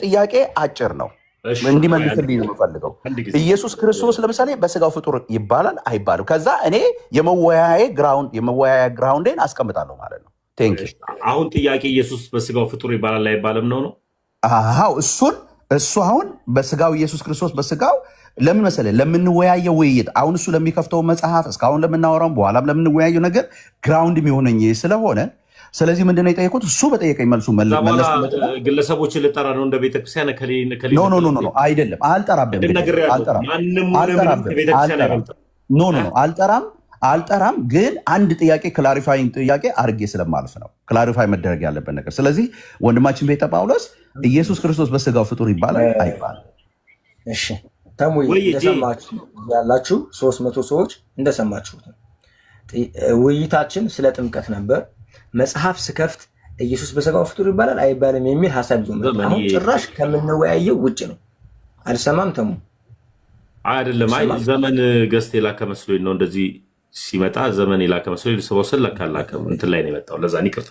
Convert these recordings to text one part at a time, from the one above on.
ጥያቄ አጭር ነው እንዲመልስልኝ ነው የምፈልገው። ኢየሱስ ክርስቶስ ለምሳሌ በስጋው ፍጡር ይባላል አይባልም? ከዛ እኔ የመወያያ ግራውንዴን አስቀምጣለሁ ማለት ነው። አሁን ጥያቄ ኢየሱስ በስጋው ፍጡር ይባላል አይባልም ነው? አዎ እሱ አሁን በስጋው ኢየሱስ ክርስቶስ በስጋው ለምን መሰለህ ለምንወያየው ውይይት አሁን እሱ ለሚከፍተው መጽሐፍ እስካሁን ለምናወራው በኋላም ለምንወያየው ነገር ግራውንድ የሚሆነኝ ስለሆነ ስለዚህ ምንድነው የጠየቁት? እሱ በጠየቀኝ መልሱ መለስ። ግለሰቦችን ልጠራ ነው እንደ ቤተክርስቲያን ኖ አይደለም፣ አልጠራም። ግን አንድ ጥያቄ ክላሪፋይንግ ጥያቄ አድርጌ ስለማልፍ ነው ክላሪፋይ መደረግ ያለበት ነገር። ስለዚህ ወንድማችን ቤተ ጳውሎስ ኢየሱስ ክርስቶስ በስጋው ፍጡር ይባላል አይባልም? እሺ ተሙ እንደሰማችሁ ያላችሁ 300 ሰዎች እንደሰማችሁት ውይይታችን ስለ ጥምቀት ነበር። መጽሐፍ ስከፍት ኢየሱስ በስጋው ፍጡር ይባላል አይባልም የሚል ሐሳብ ይዞ መጣ። አሁን ጭራሽ ከምንወያየው ውጭ ነው። አልሰማም ተሙ አይደለም። አይ ዘመን ገዝት የላከ መስሎኝ ነው እንደዚህ ሲመጣ ዘመን የላከ መስሎኝ ሰው ስለካላከ እንትን ላይ ነው የመጣው። ለዛ ይቅርታ።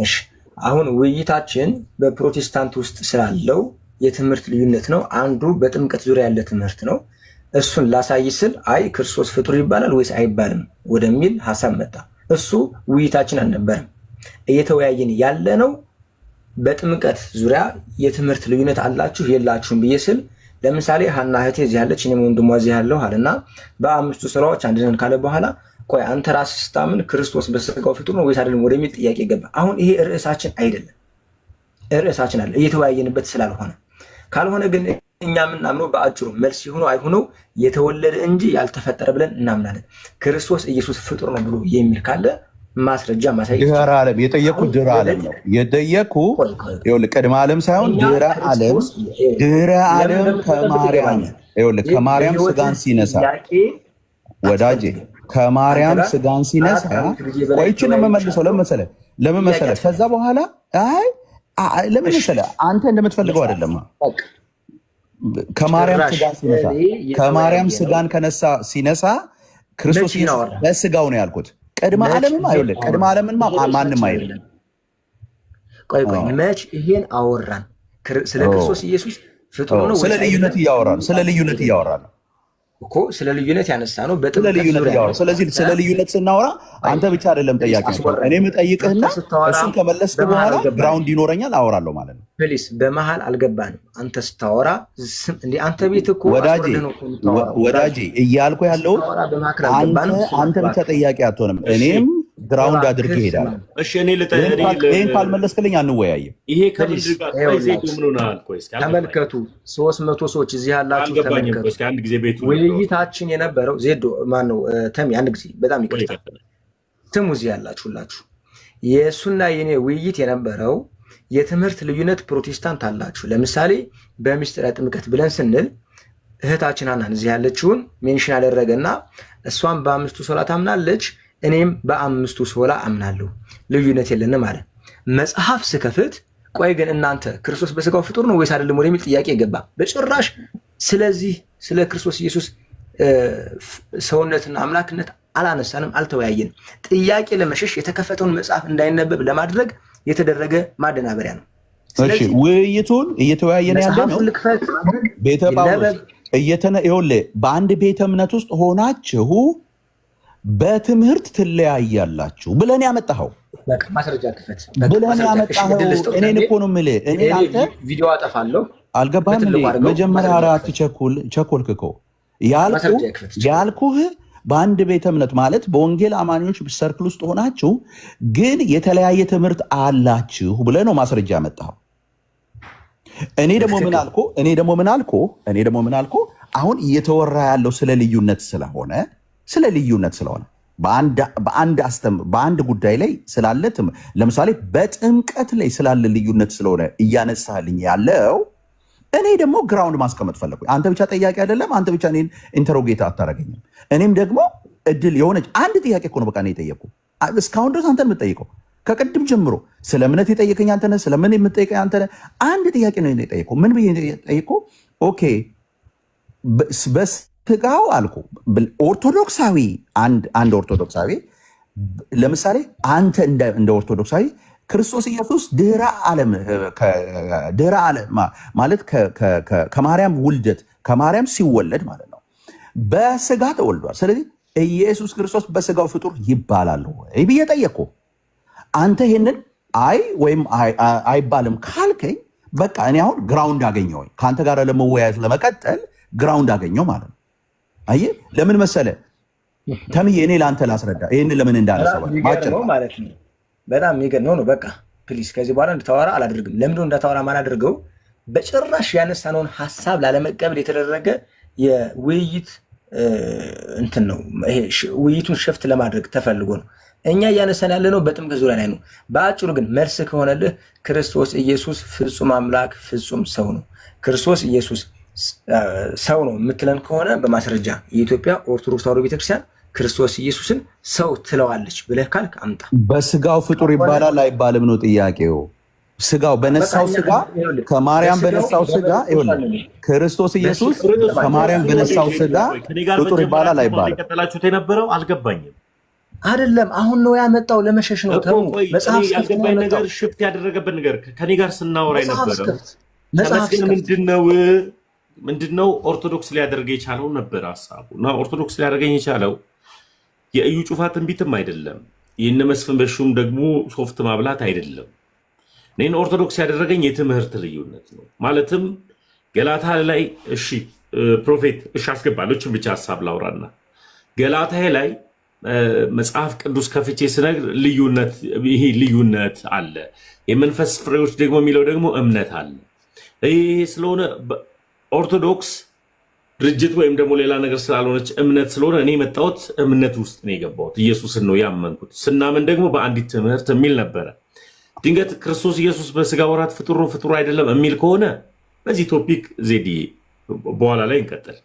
እሺ አሁን ውይይታችን በፕሮቴስታንት ውስጥ ስላለው የትምህርት ልዩነት ነው። አንዱ በጥምቀት ዙሪያ ያለ ትምህርት ነው። እሱን ላሳይ ስል አይ ክርስቶስ ፍጡር ይባላል ወይስ አይባልም ወደሚል ሐሳብ መጣ። እሱ ውይይታችን አልነበረም። እየተወያየን ያለ ነው በጥምቀት ዙሪያ የትምህርት ልዩነት አላችሁ የላችሁም ብዬ ስል ለምሳሌ ሀና እህቴ እዚህ ያለች እኔም ወንድሟ እዚህ ያለው አለና በአምስቱ ስራዎች አንድ ነን ካለ በኋላ ቆይ አንተ ራስህ ስታምን ክርስቶስ በስጋው ፍጡር ነው ወይስ አይደለም ወደሚል ጥያቄ ገባ። አሁን ይሄ ርዕሳችን አይደለም። ርዕሳችን አለ እየተወያየንበት ስላልሆነ ካልሆነ ግን እኛ የምናምነው በአጭሩ መልስ ይሁነው አይሁነው የተወለደ እንጂ ያልተፈጠረ ብለን እናምናለን። ክርስቶስ ኢየሱስ ፍጡር ነው ብሎ የሚል ካለ ማስረጃ ማሳየት ድህረ ዓለም የጠየኩ ድህረ ዓለም ነው የጠየኩ። ይኸውልህ ቅድመ ዓለም ሳይሆን ድህረ ዓለም ከማርያም ይኸውልህ ከማርያም ስጋን ሲነሳ ወዳጄ ከማርያም ስጋን ሲነሳ ቆይችን ለመመልሰው ለምን መሰለህ ከዛ በኋላ አይ ለምን መሰለህ አንተ እንደምትፈልገው አይደለም። ከማርያም ስጋን ሲነሳ ክርስቶስ በስጋው ነው ያልኩት። ቅድመ ዓለምም አይደለም። ቅድመ ዓለምም ማንም አይደለም። ቆይ መች ይሄን አወራን? ስለ ክርስቶስ ኢየሱስ ፍጡር ነው። ስለ ልዩነት እያወራን ነው እኮ ስለ ልዩነት ያነሳ ነው። ስለዚህ ስለ ልዩነት ስናወራ አንተ ብቻ አይደለም ጠያቂ ነው። እኔም ጠይቅህና እሱን ከመለስክ በኋላ ግራውንድ ይኖረኛል አወራለሁ ማለት ነው። ፕሊስ በመሃል አልገባንም። አንተ ስታወራ እንዴ አንተ ቤት እኮ ወዳጄ እያልኩ ያለው አንተ ብቻ ጠያቂ አትሆንም። እኔም ግራውንድ አድርጌ እሄዳለሁ። እሺ እኔ ይሄን ካልመለስክልኝ አንወያይም። ይሄ ከምንድን ጋር ተመልከቱ። 300 ሰዎች እዚህ ያላችሁ ተመልከቱ። አንድ ጊዜ ቤቱ ውይይታችን የነበረው ዜዶ ማነው ተሚ አንድ ጊዜ በጣም ይቅርታ ስሙ። እዚህ ያላችሁላችሁ የእሱና የኔ ውይይት የነበረው የትምህርት ልዩነት ፕሮቴስታንት አላችሁ። ለምሳሌ በምስጢረ ጥምቀት ብለን ስንል እህታችን ሀናን እዚህ ያለችውን ሜንሽን ያደረገና እሷን በአምስቱ ሶላ ታምናለች፣ እኔም በአምስቱ ሶላ አምናለሁ። ልዩነት የለንም ማለት መጽሐፍ ስከፍት ቆይ ግን እናንተ ክርስቶስ በስጋው ፍጡር ነው ወይስ አይደለም ወደሚል ጥያቄ ገባ። በጭራሽ ስለዚህ ስለ ክርስቶስ ኢየሱስ ሰውነትና አምላክነት አላነሳንም፣ አልተወያየንም። ጥያቄ ለመሸሽ የተከፈተውን መጽሐፍ እንዳይነበብ ለማድረግ የተደረገ ማደናበሪያ ነው። ስለዚህ ውይይቱን እየተወያየን ያለ ነው። ቤተ ጳውሎስ ይኸውልህ በአንድ ቤተ እምነት ውስጥ ሆናችሁ በትምህርት ትለያያላችሁ ብለን ያመጣኸው ማስረጃ ክፈት ብለን ያመጣኸው እኔን እኮ ነው የምልህ። እኔ አንተ ቪዲዮ አጠፋለሁ አልገባህም። መጀመሪያ አራት ቸኮልክ እኮ ያልኩህ በአንድ ቤተ እምነት ማለት በወንጌል አማኞች ሰርክል ውስጥ ሆናችሁ ግን የተለያየ ትምህርት አላችሁ ብለህ ነው ማስረጃ ያመጣኸው። እኔ ደግሞ ምን አልኩ? አሁን እየተወራ ያለው ስለ ልዩነት ስለሆነ በአንድ ጉዳይ ላይ ስላለ ለምሳሌ በጥምቀት ላይ ስላለ ልዩነት ስለሆነ እያነሳልኝ ያለው እኔ ደግሞ ግራውንድ ማስቀመጥ ፈለኩ። አንተ ብቻ ጠያቂ አይደለም፣ አንተ ብቻ እኔን ኢንተሮጌት አታረገኝም። እኔም ደግሞ እድል የሆነች አንድ ጥያቄ እኮ ነው በቃ እኔ የጠየኩ። እስካሁን ድረስ አንተን የምጠይቀው ከቅድም ጀምሮ ስለ እምነት የጠየቀኝ አንተ ነህ፣ ስለምን የምጠይቀኝ አንተ ነህ። አንድ ጥያቄ ነው የጠየቀው። ምን ብዬ የጠየቀው? ኦኬ በስጋው አልኩ። ኦርቶዶክሳዊ አንድ ኦርቶዶክሳዊ ለምሳሌ አንተ እንደ ኦርቶዶክሳዊ ክርስቶስ ኢየሱስ ድህረ ዓለም ማለት ከማርያም ውልደት ከማርያም ሲወለድ ማለት ነው በስጋ ተወልዷል። ስለዚህ ኢየሱስ ክርስቶስ በስጋው ፍጡር ይባላል ወይ ብዬ ጠየቅኩ። አንተ ይሄንን አይ ወይም አይባልም ካልከኝ በቃ እኔ አሁን ግራውንድ አገኘው ከአንተ ጋር ለመወያየት ለመቀጠል ግራውንድ አገኘው ማለት ነው። አየህ ለምን መሰለ ተምዬ እኔ ለአንተ ላስረዳ ይህንን ለምን እንዳነሳው ማለት ነው። በጣም የሚገርመው ነው። በቃ ፕሊዝ ከዚህ በኋላ እንድታወራ አላደርግም። ለምንድነው እንዳታወራ ማላደርገው? በጭራሽ ያነሳነውን ሀሳብ ላለመቀበል የተደረገ የውይይት እንትን ነው። ይሄ ውይይቱን ሽፍት ለማድረግ ተፈልጎ ነው። እኛ እያነሳን ያለነው በጥምቀት ዙሪያ ላይ ነው። በአጭሩ ግን መልስ ከሆነልህ ክርስቶስ ኢየሱስ ፍጹም አምላክ ፍጹም ሰው ነው። ክርስቶስ ኢየሱስ ሰው ነው የምትለን ከሆነ በማስረጃ የኢትዮጵያ ኦርቶዶክስ ተዋሕዶ ቤተክርስቲያን ክርስቶስ ኢየሱስን ሰው ትለዋለች ብለህ ካልክ አምጣ። በስጋው ፍጡር ይባላል አይባልም ነው ጥያቄው። ስጋው በነሳው ስጋ ከማርያም በነሳው ስጋ ክርስቶስ ኢየሱስ ከማርያም በነሳው ስጋ ፍጡር ይባላል አይባልም። ቀጠላችሁት የነበረው አልገባኝም። አይደለም አሁን ነው ያመጣው ለመሸሽ ነው። መጽሐፍ ያልገባኝ ነገር ሽፍት ያደረገበት ነገር ከኔ ጋር ስናወራ የነበረው ምንድነው ኦርቶዶክስ ሊያደርገ የቻለው ነበር ሀሳቡ እና ኦርቶዶክስ ሊያደርገኝ የቻለው የእዩ ጩፋ ትንቢትም አይደለም፣ ይህን መስፍን በሹም ደግሞ ሶፍት ማብላት አይደለም። እኔን ኦርቶዶክስ ያደረገኝ የትምህርት ልዩነት ነው። ማለትም ገላታ ላይ ፕሮፌት አስገባሎችን ብቻ ሀሳብ ላውራና ገላታ ላይ መጽሐፍ ቅዱስ ከፍቼ ስነግር ይሄ ልዩነት አለ። የመንፈስ ፍሬዎች ደግሞ የሚለው ደግሞ እምነት አለ። ይህ ስለሆነ ኦርቶዶክስ ድርጅት ወይም ደግሞ ሌላ ነገር ስላልሆነች እምነት ስለሆነ እኔ የመጣሁት እምነት ውስጥ ነው የገባሁት። ኢየሱስን ነው ያመንኩት። ስናምን ደግሞ በአንዲት ትምህርት የሚል ነበረ። ድንገት ክርስቶስ ኢየሱስ በስጋ ወራት ፍጡር ነው ፍጡር አይደለም የሚል ከሆነ በዚህ ቶፒክ ዜድዬ በኋላ ላይ እንቀጥል።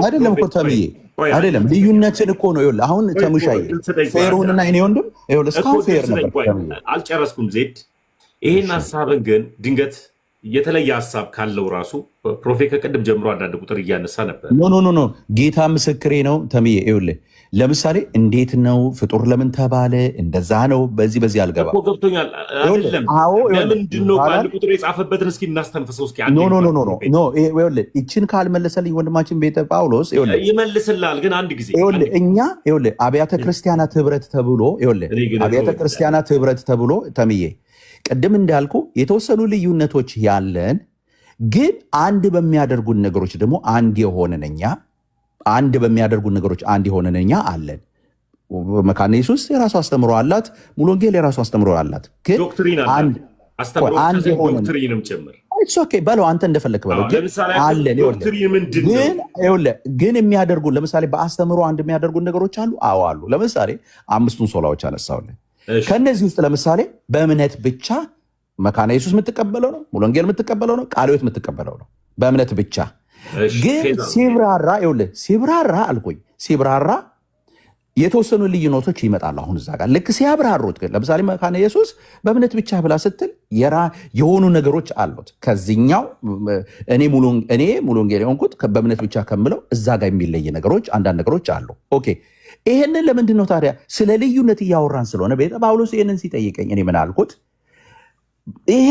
አይደለም እኮ ተምዬ አይደለም ልዩነትን እኮ ነው። ይኸውልህ አሁን ተሙሻዬ ፌሩንና እኔ ወንድም ይኸውልህ እስካሁን ፌር ነበር። አልጨረስኩም ዜድ። ይሄን ሀሳብን ግን ድንገት የተለየ ሀሳብ ካለው ራሱ ፕሮፌት ከቅድም ጀምሮ አንዳንድ ቁጥር እያነሳ ነበር። ኖ ጌታ ምስክሬ ነው ተምዬ። ይኸውልህ ለምሳሌ እንዴት ነው ፍጡር ለምን ተባለ? እንደዛ ነው። በዚህ አልገባም እኮ ገብቶኛል። አይደለም ለምንድን ነው ባለ ቁጥር የጻፈበትን እስኪ እናስተንፍሰው እስኪ። ኖ ይኸውልህ ይችን ካልመለሰልኝ ወንድማችን ቤተ ጳውሎስ ይመልስልሃል። ግን አንድ ጊዜ ይኸውልህ አብያተ ክርስቲያናት ህብረት ተብሎ አብያተ ክርስቲያናት ህብረት ተብሎ ተምዬ ቅድም እንዳልኩ የተወሰኑ ልዩነቶች ያለን ግን አንድ በሚያደርጉን ነገሮች ደግሞ አንድ የሆነን እኛ አለን። መካነ ኢየሱስ የራሱ አስተምሮ አላት። ሙሉ ወንጌል የራሱ አስተምሮ አላት። ግን በለው አንተ እንደፈለክ በለው ግን የሚያደርጉ ለምሳሌ በአስተምሮ አንድ የሚያደርጉን ነገሮች አሉ። አዎ አሉ። ለምሳሌ አምስቱን ሶላዎች አነሳውልን። ከነዚህ ውስጥ ለምሳሌ በእምነት ብቻ መካነ ኢየሱስ የምትቀበለው ነው፣ ሙሉ ወንጌል የምትቀበለው ነው፣ ቃለ ሕይወት የምትቀበለው ነው በእምነት ብቻ። ግን ሲብራራ የተወሰኑ ልዩነቶች ይመጣሉ። አሁን እዛ ጋር ልክ ሲያብራሩት ግን ለምሳሌ መካነ ኢየሱስ በእምነት ብቻ ብላ ስትል የሆኑ ነገሮች አሉት። ከዚህኛው እኔ ሙሉ ወንጌል የሆንኩት በእምነት ብቻ ከምለው እዛ ጋር የሚለይ ነገሮች አንዳንድ ነገሮች አሉ። ኦኬ ይሄንን ለምንድን ነው ታዲያ ስለ ልዩነት እያወራን ስለሆነ ቤተ ጳውሎስ ይሄንን ሲጠይቀኝ እኔ ምን አልኩት? ይሄ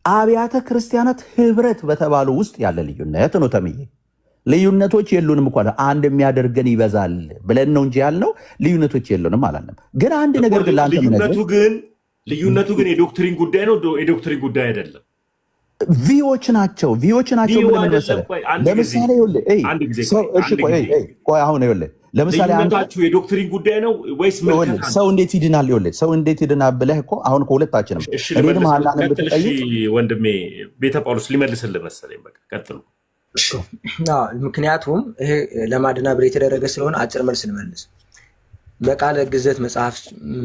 አብያተ ክርስቲያናት ህብረት በተባሉ ውስጥ ያለ ልዩነት ነው ተምዬ። ልዩነቶች የሉንም እኮ አንድ የሚያደርገን ይበዛል ብለን ነው እንጂ ያልነው ልዩነቶች የሉንም አላለም። ግን አንድ ነገር ግን ልዩነቱ ግን የዶክትሪን ጉዳይ ነው፣ የዶክትሪን ጉዳይ አይደለም። ቪዎች ናቸው ምን መሰለህ? ለምሳሌ ለምሳሌ የዶክትሪን ጉዳይ ነው ወይስ ሰው እንዴት ይድናል? ሰው እንዴት ይድናል ብለህ እኮ አሁን ከሁለታችንም ወንድሜ ቤተ ጳውሎስ ሊመልስልህ መሰለኝ። በቃ ቀጥሉ። ምክንያቱም ይሄ ለማደናበር የተደረገ ስለሆነ አጭር መልስ ልመልስ። በቃለ ግዘት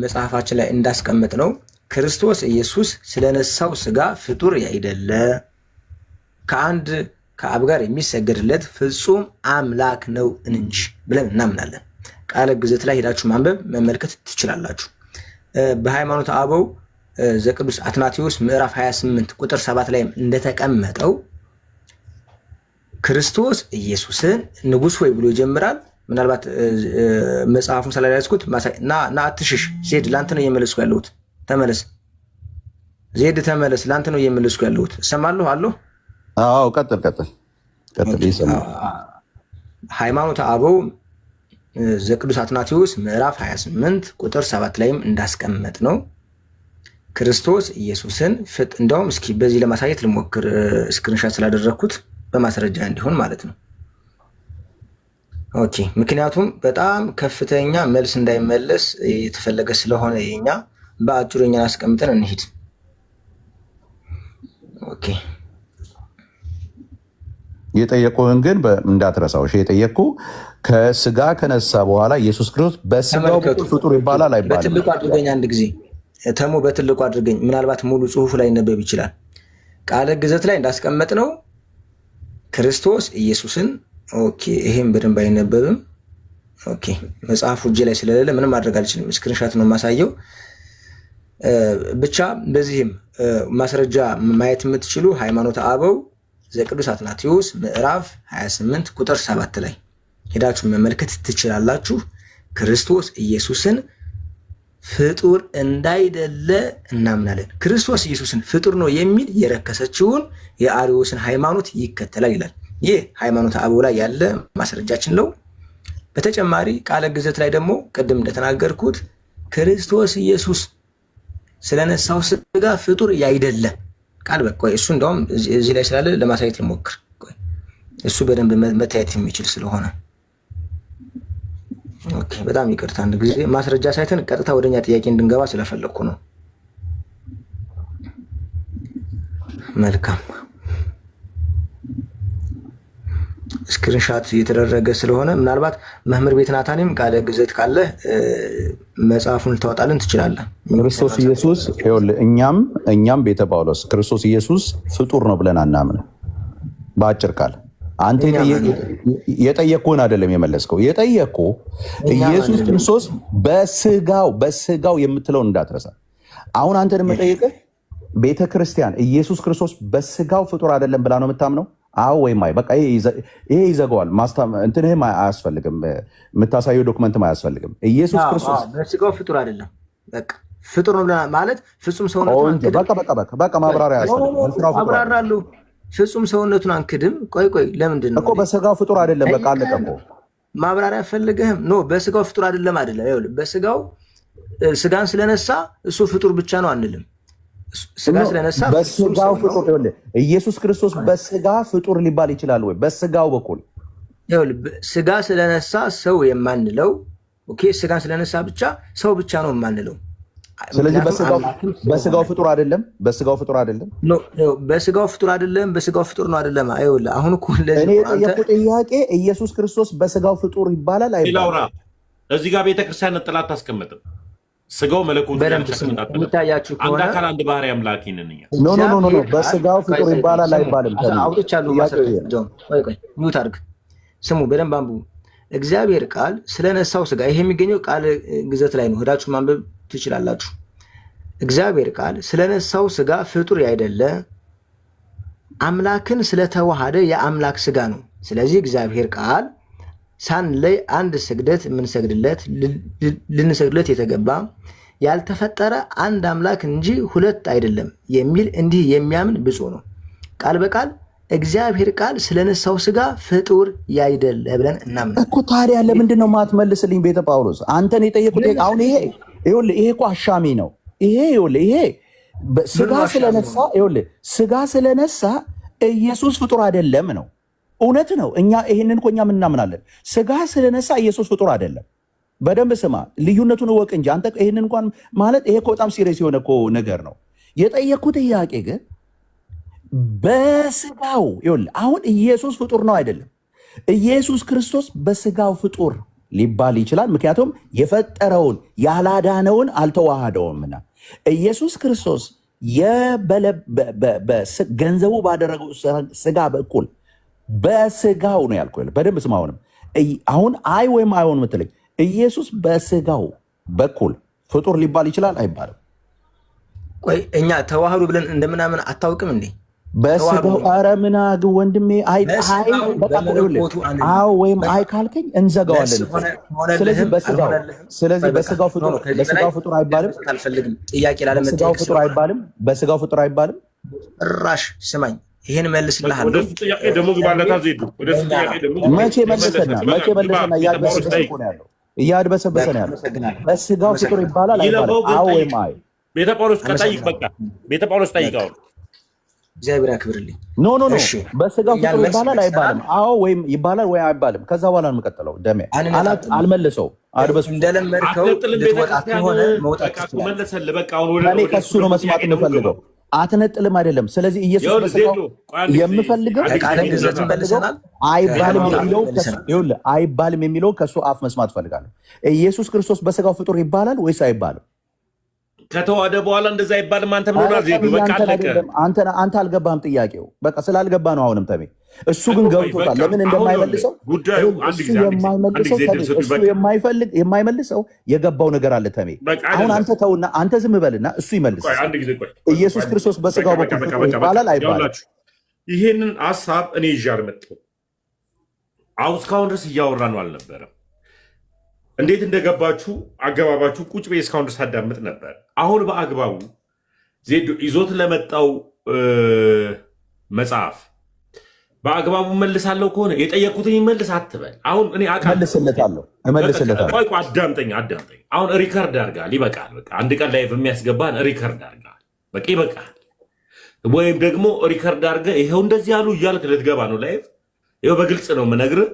መጽሐፋችን ላይ እንዳስቀመጥ ነው ክርስቶስ ኢየሱስ ስለነሳው ስጋ ፍጡር ያይደለ ከአብ ጋር የሚሰገድለት ፍጹም አምላክ ነው እንጂ ብለን እናምናለን። ቃለ ግዘት ላይ ሄዳችሁ ማንበብ መመልከት ትችላላችሁ። በሃይማኖት አበው ዘቅዱስ አትናቴዎስ ምዕራፍ 28 ቁጥር 7 ላይ እንደተቀመጠው ክርስቶስ ኢየሱስን ንጉሥ ወይ ብሎ ይጀምራል። ምናልባት መጽሐፉን ስላልያዝኩት እና አትሽሽ ዜድ ለአንተ ነው እየመለስኩ ያለሁት። ተመለስ። ዜድ ተመለስ። ለአንተ ነው እየመለስኩ ያለሁት። እሰማለሁ አለሁ። አዎ ቀጥል ቀጥል ቀጥል። ይሰማል። ሃይማኖተ አበው ዘቅዱስ አትናቴዎስ ምዕራፍ 28 ቁጥር 7 ላይም እንዳስቀመጥ ነው ክርስቶስ ኢየሱስን እንደውም እስኪ በዚህ ለማሳየት ልሞክር፣ ስክሪንሻት ስላደረግኩት በማስረጃ እንዲሆን ማለት ነው። ኦኬ፣ ምክንያቱም በጣም ከፍተኛ መልስ እንዳይመለስ የተፈለገ ስለሆነ የኛ በአጭሩ የኛን አስቀምጠን እንሂድ። ኦኬ፣ የጠየቁህን ግን እንዳትረሳው። እሺ፣ የጠየቁ ከስጋ ከነሳ በኋላ ኢየሱስ ክርስቶስ በስጋው ፍጡር ይባላል አይባልም? በትልቁ አድርገኝ አንድ ጊዜ ተሙ፣ በትልቁ አድርገኝ። ምናልባት ሙሉ ጽሁፉ ላይ ይነበብ ይችላል። ቃለ ግዘት ላይ እንዳስቀመጥ ነው ክርስቶስ ኢየሱስን። ኦኬ፣ ይሄም በደንብ አይነበብም። ኦኬ፣ መጽሐፉ እጄ ላይ ስለሌለ ምንም ማድረግ አልችልም። ስክሪንሻት ነው የማሳየው። ብቻ በዚህም ማስረጃ ማየት የምትችሉ ሃይማኖተ አበው ዘቅዱስ አትናቴዎስ ምዕራፍ 28 ቁጥር 7 ላይ ሄዳችሁ መመልከት ትችላላችሁ። ክርስቶስ ኢየሱስን ፍጡር እንዳይደለ እናምናለን። ክርስቶስ ኢየሱስን ፍጡር ነው የሚል የረከሰችውን የአርዮስን ሃይማኖት ይከተላል ይላል። ይህ ሃይማኖተ አበው ላይ ያለ ማስረጃችን ነው። በተጨማሪ ቃለ ግዘት ላይ ደግሞ ቅድም እንደተናገርኩት ክርስቶስ ኢየሱስ ስለነሳው ስጋ ፍጡር ያይደለ ቃል በቃ እሱ እንደውም እዚህ ላይ ስላለ ለማሳየት ልሞክር። እሱ በደንብ መታየት የሚችል ስለሆነ ኦኬ፣ በጣም ይቅርታ። አንድ ጊዜ ማስረጃ ሳይተን ቀጥታ ወደኛ ጥያቄ እንድንገባ ስለፈለግኩ ነው። መልካም፣ ስክሪንሻት እየተደረገ ስለሆነ ምናልባት መምህር ቤት ናታኒም ቃለ ግዘት ካለ መጽሐፉን ልታወጣልን ትችላለህ። ክርስቶስ ኢየሱስ እኛም ቤተ ጳውሎስ ክርስቶስ ኢየሱስ ፍጡር ነው ብለን አናምን። በአጭር ቃል አንተ የጠየቅኩህን አይደለም የመለስከው። የጠየቅኩ ኢየሱስ ክርስቶስ በስጋው የምትለውን እንዳትረሳ። አሁን አንተን የምጠይቅህ ቤተ ክርስቲያን ኢየሱስ ክርስቶስ በስጋው ፍጡር አይደለም ብላ ነው የምታምነው? አዎ ወይም አይ? በቃ ይሄ ይዘጋዋል። እንትንህም አያስፈልግም፣ የምታሳየው ዶክመንትም አያስፈልግም። ኢየሱስ ክርስቶስ በስጋው ፍጡር አይደለም። በቃ ፍጡር ነው ማለት ፍጹም ሰውነቱን በቃ ማብራሪያ ያስፈልጋል። አብራራለሁ። ፍጹም ሰውነቱን አንክድም። ቆይ ለምንድን ነው እኮ በስጋው ፍጡር አይደለም? በቃ አለቀ እኮ። ማብራሪያ ፈልገህም ኖ በስጋው ፍጡር አይደለም። ይኸውልህ በስጋው ስጋን ስለነሳ እሱ ፍጡር ብቻ ነው አንልም። ስጋ ስለነሳ በስጋው ፍጡር ይኸውልህ፣ ኢየሱስ ክርስቶስ በስጋ ፍጡር ሊባል ይችላል ወይ? በስጋው በኩል ይኸውልህ ስጋ ስለነሳ ሰው የማንለው ኦኬ፣ ስጋን ስለነሳ ብቻ ሰው ብቻ ነው የማንለው። ስለዚህ በስጋው ፍጡር አይደለም። በስጋው ፍጡር አይደለም። በስጋው ፍጡር አይደለም። በስጋው ፍጡር ነው አይደለም። ይኸውልህ አሁን እኮ እኔ የጠየቁት ጥያቄ ኢየሱስ ክርስቶስ በስጋው ፍጡር ይባላል አይባልም? እዚህ ጋር ቤተክርስቲያን ጥላት አታስቀምጥም። ስጋው መለኮቱ የሚታያችሁ ከሆነ አንድ አካል አንድ ባህሪ አምላክ ነን እኛ። ኖ በስጋው ፍጡር ይባላል አይባልም? አውጥቻለሁ። ሚውት አድርግ። ስሙ፣ በደንብ አንብቡ። እግዚአብሔር ቃል ስለነሳው ስጋ፣ ይሄ የሚገኘው ቃል ግዘት ላይ ነው። ሄዳችሁ ማንበብ ትችላላችሁ። እግዚአብሔር ቃል ስለነሳው ስጋ ፍጡር ያይደለ አምላክን ስለተዋሃደ የአምላክ ስጋ ነው። ስለዚህ እግዚአብሔር ቃል ሳንለይ አንድ ስግደት የምንሰግድለት ልንሰግድለት የተገባ ያልተፈጠረ አንድ አምላክ እንጂ ሁለት አይደለም የሚል እንዲህ የሚያምን ብፁዕ ነው። ቃል በቃል እግዚአብሔር ቃል ስለነሳው ስጋ ፍጡር ያይደለ ብለን እናምናለን እኮ። ታዲያ ለምንድን ነው ማትመልስልኝ? ቤተ ጳውሎስ አንተን የጠየቁት አሁን ይሄ እኮ አሻሚ ነው። ይሄ ስጋ ስለነሳ ኢየሱስ ፍጡር አይደለም ነው። እውነት ነው። ይህንን እኮ እኛም እናምናለን። ስጋ ስለነሳ ኢየሱስ ፍጡር አይደለም። በደንብ ስማ፣ ልዩነቱን እወቅ እንጂ አንተ ይህንን እንኳን ማለት ይሄ እኮ በጣም ሲሪየስ የሆነ እኮ ነገር ነው። የጠየቅኩት ጥያቄ ግን በስጋው አሁን ኢየሱስ ፍጡር ነው አይደለም? ኢየሱስ ክርስቶስ በስጋው ፍጡር ሊባል ይችላል። ምክንያቱም የፈጠረውን ያላዳነውን አልተዋሃደውምና ኢየሱስ ክርስቶስ ገንዘቡ ባደረገው ስጋ በኩል በስጋው ነው ያልኩ። በደንብ ስማ። አሁን አይ ወይም አይሆን ምትለኝ ኢየሱስ በስጋው በኩል ፍጡር ሊባል ይችላል አይባልም? ቆይ እኛ ተዋህዶ ብለን እንደምናምን አታውቅም እንዴ? በስጋው ኧረ ምን አግብ ወንድሜ አይ አዎ ወይም አይ ካልከኝ እንዘጋዋለን። ስለዚህ በስጋው ፍጡር አይባልም። በስጋው ፍጡር አይባልም። ራሽ ስማኝ፣ ይሄን መልስልሃለሁ። መቼ መለሰና እያድበሰበሰ ነው ያለው። እያድበሰበሰ ነው ያለው። በስጋው ፍጡር ይባላል አይባልም? አዎ ወይም አይ። ቤተ ጳውሎስ ከጠይቅ በቃ ቤተ ጳውሎስ ጠይቀው። እግዚአብሔር ያክብርልኝ። ኖ በስጋው ፍጡር ይባላል አይባልም? አዎ ወይም ይባላል ወይ አይባልም? ከዛ በኋላ ነው የምቀጥለው። ደሜ አልመልሰው አድበሱ እንደለመድከው ልትወጣ ከሆነ መውጣት መለሰልህ። በቃ እኔ ከሱ ነው መስማት የምፈልገው። አትነጥልም አይደለም። ስለዚህ ኢየሱስ በስጋው የምፈልገው አይባልም የሚለው ከሱ አፍ መስማት ፈልጋለሁ። ኢየሱስ ክርስቶስ በስጋው ፍጡር ይባላል ወይስ አይባልም? ከተዋደ በኋላ እንደዛ አይባልም። አንተ ምን ሆነ ዜዱ? በቃ አለቀ። አንተ አልገባህም ጥያቄው። በቃ ስላልገባ ነው አሁንም ተሜ። እሱ ግን ገብቶታል። ለምን እንደማይመልሰው የማይመልሰው የገባው ነገር አለ ተሜ። አሁን አንተ ተውና አንተ ዝም በልና እሱ ይመልስ። ኢየሱስ ክርስቶስ በስጋው በኩል ይባላል አይባልም? ይሄንን ሐሳብ እኔ ይዤ አልመጣሁም። አሁን እስካሁን ድረስ እያወራ ነው አልነበረም። እንዴት እንደገባችሁ አገባባችሁ ቁጭ ቤ እስካሁን ድረስ አዳምጥ ነበር። አሁን በአግባቡ ዜዶ ይዞት ለመጣው መጽሐፍ በአግባቡ መልሳለሁ ከሆነ የጠየቁትን ይመልስ አትበል። አሁን እኔ እመልስለታለሁ። አዳምጠኝ። አሁን ሪከርድ አድርጋል፣ ይበቃል። በቃ አንድ ቀን ላይቭ የሚያስገባን ሪከርድ አድርጋል፣ በቃ ይበቃል። ወይም ደግሞ ሪከርድ አድርገህ ይኸው እንደዚህ ያሉ እያልክ ልትገባ ነው ላይቭ። ይኸው በግልጽ ነው የምነግርህ።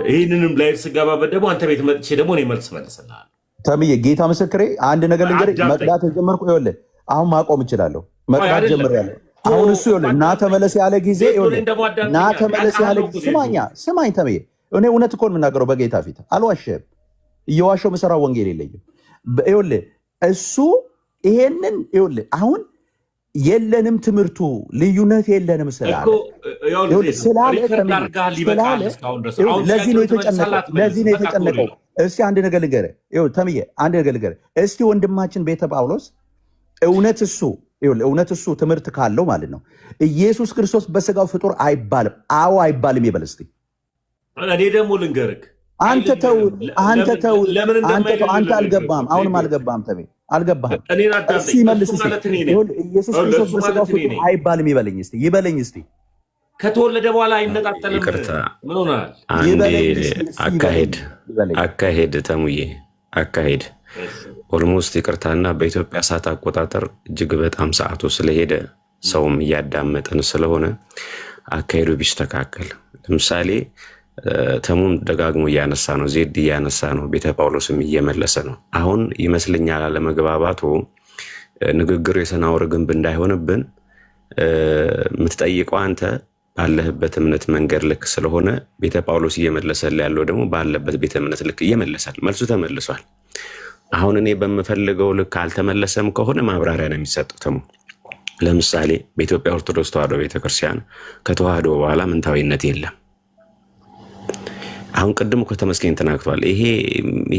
ይህንንም ላይቭ ስገባበት ደግሞ አንተ ቤት መጥቼ ደግሞ እኔ መልስ መልስልሃለሁ። ተምዬ ጌታ ምስክሬ፣ አንድ ነገር ልንገርህ። መቅዳት የጀመርኩ ይኸውልህ፣ አሁን ማቆም እችላለሁ። መቅዳት ጀምሬያለሁ። አሁን እሱ ይኸውልህ እና ተመለስ ያለ ጊዜ እና ተመለስ ያለ ጊዜ ስማኝ ተምዬ፣ እኔ እውነት እኮ ነው የምናገረው በጌታ ፊት አልዋሸህም። እየዋሸሁ የምሰራው ወንጌል የለኝም። ይኸውልህ እሱ ይሄንን ይኸውልህ አሁን የለንም ትምህርቱ ልዩነት የለንም ስላለ ለዚህ ነው የተጨነቀው። እስቲ አንድ ነገር ልንገርህ ተምዬ፣ አንድ ነገር ልንገርህ እስቲ ወንድማችን ቤተ ጳውሎስ እውነት እሱ ትምህርት ካለው ማለት ነው ኢየሱስ ክርስቶስ በስጋው ፍጡር አይባልም፣ አዎ አይባልም ይበል እስቲ። እኔ ደግሞ ልንገርህ አንተ አልገባህም። አሁንም አልገባህም ተሜ፣ አልገባህም። እሱ ይመልስ እስቲ። ኢየሱስ ክርስቶስ በስጋው ፍጡር አይባልም ይበለኝ እስቲ። ከተወለደ በኋላ አይነጣጠልም። ምን ሆናል? አካሄድ ተሙዬ አካሄድ ኦልሞስት ይቅርታና በኢትዮጵያ ሰዓት አቆጣጠር እጅግ በጣም ሰዓቱ ስለሄደ ሰውም እያዳመጠን ስለሆነ አካሄዱ ቢስተካከል። ለምሳሌ ተሙም ደጋግሞ እያነሳ ነው፣ ዜድ እያነሳ ነው፣ ቤተ ጳውሎስም እየመለሰ ነው። አሁን ይመስለኛል አለመግባባቱ ንግግሩ የሰናወር ግንብ እንዳይሆንብን የምትጠይቀው አንተ ባለህበት እምነት መንገድ ልክ ስለሆነ ቤተ ጳውሎስ እየመለሰል ያለው ደግሞ ባለበት ቤተ እምነት ልክ እየመለሳል። መልሱ ተመልሷል። አሁን እኔ በምፈልገው ልክ አልተመለሰም ከሆነ ማብራሪያ ነው የሚሰጠው። ተሙ ለምሳሌ በኢትዮጵያ ኦርቶዶክስ ተዋሕዶ ቤተክርስቲያን ከተዋሕዶ በኋላ ምንታዊነት የለም። አሁን ቅድም እኮ ተመስገን ተናግቷል። ይሄ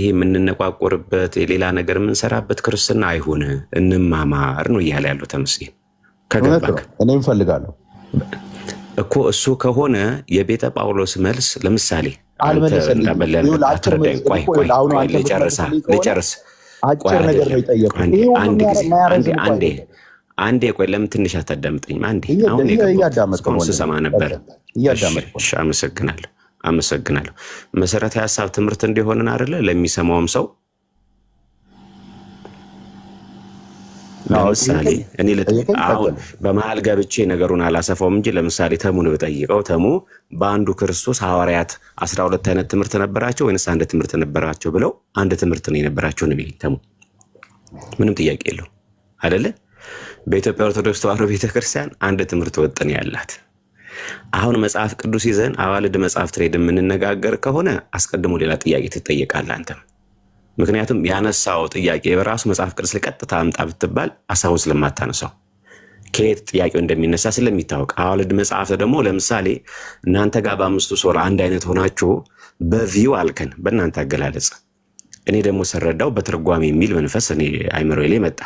የምንነቋቆርበት የሌላ ነገር የምንሰራበት ክርስትና አይሁን እንማማር ነው እያለ ያለው ተመስገን። ከገባክ እኔም ፈልጋለሁ እኮ እሱ ከሆነ የቤተ ጳውሎስ መልስ ለምሳሌ አንዴ ቆይ፣ ለምን ትንሽ አታዳምጠኝም? አንዴ አሁን ስሰማ ነበር። አመሰግናለሁ። መሰረታዊ ሀሳብ ትምህርት እንዲሆንን አይደለ ለሚሰማውም ሰው። ለምሳሌ እኔ አሁን በመሀል ገብቼ ነገሩን አላሰፋውም እንጂ ለምሳሌ ተሙን ብጠይቀው ተሙ በአንዱ ክርስቶስ ሐዋርያት 12 አይነት ትምህርት ነበራቸው ወይንስ አንድ ትምህርት ነበራቸው ብለው አንድ ትምህርት ነው የነበራቸው ነው ተሙ። ምንም ጥያቄ የለው አይደለ? በኢትዮጵያ ኦርቶዶክስ ተዋሕዶ ቤተክርስቲያን አንድ ትምህርት ወጥን ያላት። አሁን መጽሐፍ ቅዱስ ይዘን አዋልድ መጽሐፍ ትሬድ የምንነጋገር ከሆነ አስቀድሞ ሌላ ጥያቄ ትጠየቃለህ አንተም። ምክንያቱም ያነሳው ጥያቄ በራሱ መጽሐፍ ቅዱስ ለቀጥታ አምጣ ብትባል ሐሳቡን ስለማታነሳው ከየት ጥያቄው እንደሚነሳ ስለሚታወቅ፣ አዋልድ መጽሐፍ ደግሞ ለምሳሌ እናንተ ጋር በአምስቱ ሶላ አንድ አይነት ሆናችሁ በቪው አልከን በእናንተ አገላለጽ፣ እኔ ደግሞ ሰረዳው በትርጓሜ የሚል መንፈስ እኔ አይምሮዬ ላይ መጣ።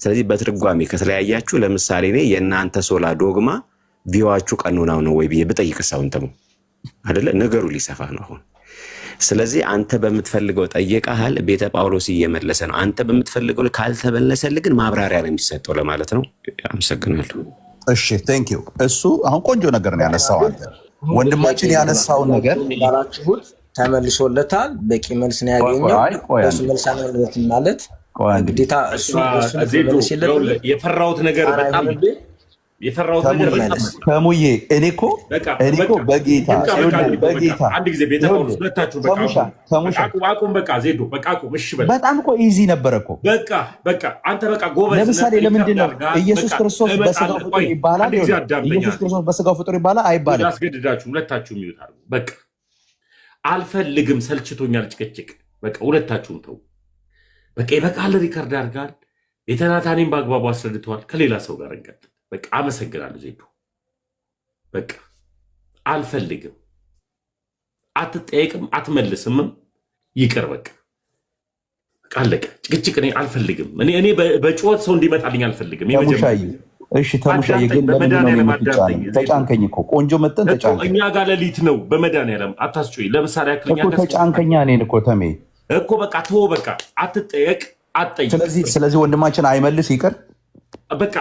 ስለዚህ በትርጓሜ ከተለያያችሁ ለምሳሌ እኔ የእናንተ ሶላ ዶግማ ቪዋችሁ ቀኖናው ነው ወይ ብዬ ብጠይቅስ አሁን ተሙ አይደለ ነገሩ ሊሰፋ ነው አሁን። ስለዚህ አንተ በምትፈልገው ጠይቀሃል፣ ቤተ ጳውሎስ እየመለሰ ነው። አንተ በምትፈልገው ካልተመለሰልህ ግን ማብራሪያ ነው የሚሰጠው ለማለት ነው። አመሰግናለሁ። እሺ ቴንክ ዩ። እሱ አሁን ቆንጆ ነገር ነው ያነሳው። አንተ ወንድማችን ያነሳውን ነገር ባላችሁት ተመልሶለታል። በቂ መልስ ነው ያገኘው። እሱ መልስ አለበት ማለት ግዴታ እሱ የፈራሁት ነገር በጣም የፈራሁት ነገር በጣም ተሙዬ እኔ እኮ በጌታ አንድ ጊዜ ቤተ ጳውሎስ ሁለታችሁ በቃ አቁም፣ በቃ ዜዶ በቃ አቁም። እሺ በል በጣም እኮ ኢዚ ነበር እኮ በቃ አንተ በቃ ጎበዝ። ለምሳሌ ለምንድን ነው ኢየሱስ ክርስቶስ በስጋው ፍጡር ይባላል? ኢየሱስ ክርስቶስ በስጋው ፍጡር ይባላል አይባልም? ያስገድዳችሁ ሁለታችሁም ይውታሉ። በቃ አልፈልግም፣ ሰልችቶኛል ጭቅጭቅ። በቃ ሁለታችሁም ተው። በቃ ይበቃል። ሪከርድ አድርጋል። ቤተናታኔም በአግባቡ አስረድተዋል። ከሌላ ሰው ጋር እንቀጥል። በቃ አመሰግናለሁ ዜዱ። በቃ አልፈልግም፣ አትጠየቅም፣ አትመልስምም፣ ይቅር በቃ አለቀ። ጭቅጭቅ እኔ አልፈልግም። እኔ በጩኸት ሰው እንዲመጣልኝ አልፈልግም። እሺ ተሙሻዬ ግን ተጫንከኝ እኮ ቆንጆ መጠን ተጫንከኝ። እኛ ጋር ሌሊት ነው። በመድኃኒዓለም አታስጮኝ። ለምሳሌ ያክል ተጫንከኛ እኔን እኮ ተሜ እኮ በቃ ተወው። በቃ አትጠየቅ፣ አትጠይቅ። ስለዚህ ወንድማችን አይመልስ ይቅር በቃ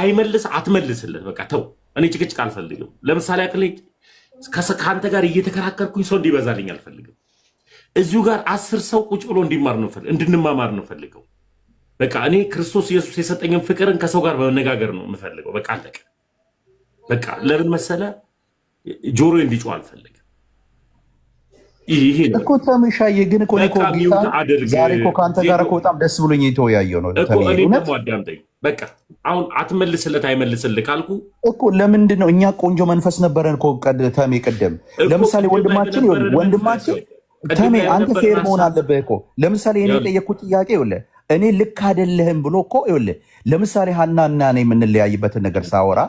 አይመልስ፣ አትመልስለት። በቃ ተው። እኔ ጭቅጭቅ አልፈልግም። ለምሳሌ ያክል ከአንተ ጋር እየተከራከርኩኝ ሰው እንዲበዛልኝ አልፈልግም። እዚሁ ጋር 10 ሰው ቁጭ ብሎ እንድንማማር ነው ፈልገው። በቃ እኔ ክርስቶስ ኢየሱስ የሰጠኝን ፍቅርን ከሰው ጋር በመነጋገር ነው የምፈልገው። በቃ አለቀ። በቃ ለምን መሰለ ጆሮ እንዲጮህ አልፈልግም። ይሄ እኮ ተምሻዬ ግን እኮ ዛሬ እኮ ከአንተ ጋር እኮ በጣም ደስ ብሎኝ የተወያየው ነው። እኔ ደግሞ አዳምጠኝ። በቃ አሁን አትመልስለት አይመልስልህ ካልኩ እኮ ለምንድን ነው እኛ ቆንጆ መንፈስ ነበረን እኮ ተሜ ቅድም። ለምሳሌ ወንድማችን ተሜ አንተ ፌር መሆን አለብህ እኮ። ለምሳሌ እኔ የጠየቅኩት ጥያቄ ይኸውልህ እኔ ልክ አይደለህም ብሎ እኮ ይኸውልህ ለምሳሌ ሀናና እኔ የምንለያይበትን ነገር ሳወራ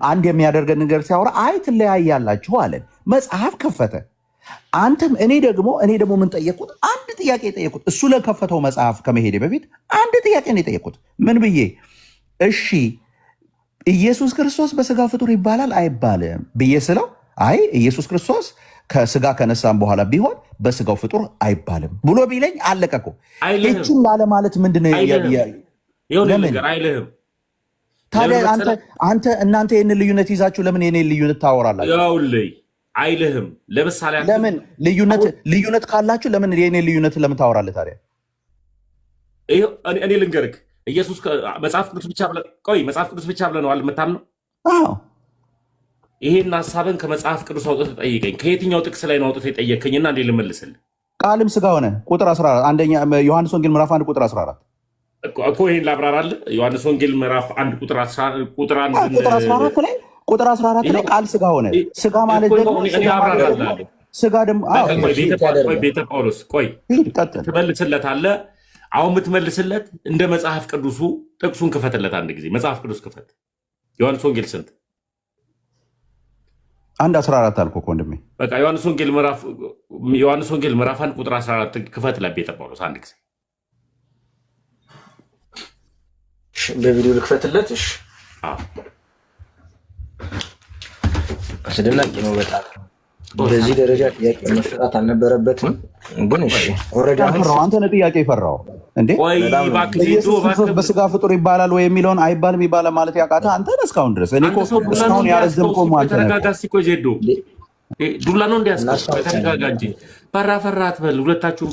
አንድ የሚያደርገን ነገር ሲያወራ አይ ትለያያላችሁ አለን። መጽሐፍ ከፈተ። አንተም እኔ ደግሞ ምን ጠየቅኩት? አንድ ጥያቄ የጠየቅኩት እሱ ለከፈተው መጽሐፍ ከመሄዴ በፊት አንድ ጥያቄ ነው የጠየቅኩት። ምን ብዬ እሺ ኢየሱስ ክርስቶስ በስጋ ፍጡር ይባላል አይባልም ብዬ ስለው አይ ኢየሱስ ክርስቶስ ከስጋ ከነሳም በኋላ ቢሆን በስጋው ፍጡር አይባልም ብሎ ቢለኝ አለቀ እኮ። እችን ላለማለት ምንድነው አይልህም? ታዲያ እናንተ ይህንን ልዩነት ይዛችሁ ለምን የኔን ልዩነት ታወራላችሁ? አይልህም። ለምሳሌ ለምን ልዩነት ካላችሁ ለምን የኔን ልዩነት ለምን ታወራለህ ታዲያ? እኔ ልንገርህ ኢየሱስ መጽሐፍ ቅዱስ ብቻ ብለህ ነው የምታምነው? ይሄን ሀሳብን ከመጽሐፍ ቅዱስ አውጥተህ ጠይቀኝ። ከየትኛው ጥቅስ ላይ ነው አውጥተህ የጠየከኝና እንዴ ልመልስልህ? ቃልም ስጋ ሆነ ቁጥር 14 አንደኛ ዮሐንስ ወንጌል ምዕራፍ 1 ቁጥር 14 እኮ ይሄን ላብራራልህ። ዮሐንስ ወንጌል ምዕራፍ 1 ቁጥር 14 ላይ ቁጥር 14 ላይ ቃል ስጋ ሆነ። ስጋ ማለት ደግሞ ስጋ ደግሞ ቤተ ጳውሎስ ቆይ ትመልስለታለህ። አሁን የምትመልስለት እንደ መጽሐፍ ቅዱሱ ጥቅሱን ክፈትለት። አንድ ጊዜ መጽሐፍ ቅዱስ ክፈት። ዮሐንስ ወንጌል ስንት? 1:14 አልኩ እኮ ወንድሜ። በቃ ዮሐንስ ወንጌል ምዕራፍ 1 ቁጥር 14 ክፈትለት ቤተ ጳውሎስ አንድ ጊዜ በቪዲዮ ልክፈትለት። እሺ አስደናቂ ነው በጣም። በዚህ ደረጃ ጥያቄ መፈታት አልነበረበትም። ግን እሺ ኦሬዲ አንተ ነህ ጥያቄ የፈራው እንዴ? በስጋ ፍጡር ይባላል ወይ የሚለውን አይባልም ይባላል ማለት ያቃተ አንተ ነህ እስካሁን ድረስ። እኔ እኮ እስካሁን ያረዘምከው ማለት ነው። ተረጋጋ እስኪ። ቆይ ዜዶ ዱላ ነው እንዲያስቀር ተረጋጋ እንጂ ፈራ አትበል። ሁለታችሁም